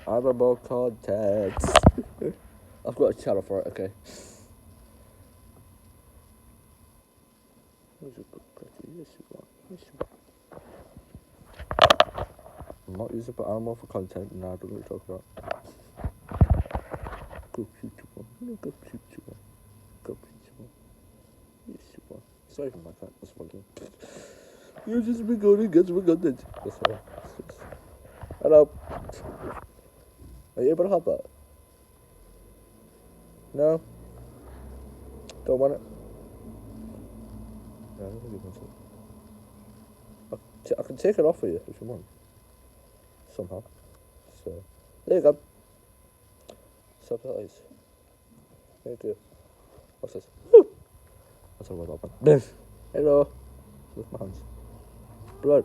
Animal content. I've got a channel for it, okay. Yes, you are. Yes, you are. I'm not using for animal for content, and I don't know what you're talking about. Go shoot you one. Go shoot you one. Go shoot you one. Yes, you are. Sorry for my cat. That's fucking. You just be going against my content. That's all. Hello. Are you able to have that? No? Don't want it? No, I don't think you want it. I can take it off for you if you want. Somehow. So, there you go. Surprise. Thank you. What's this? Woo! That's all about that. Hello. Look at my hands. Blood.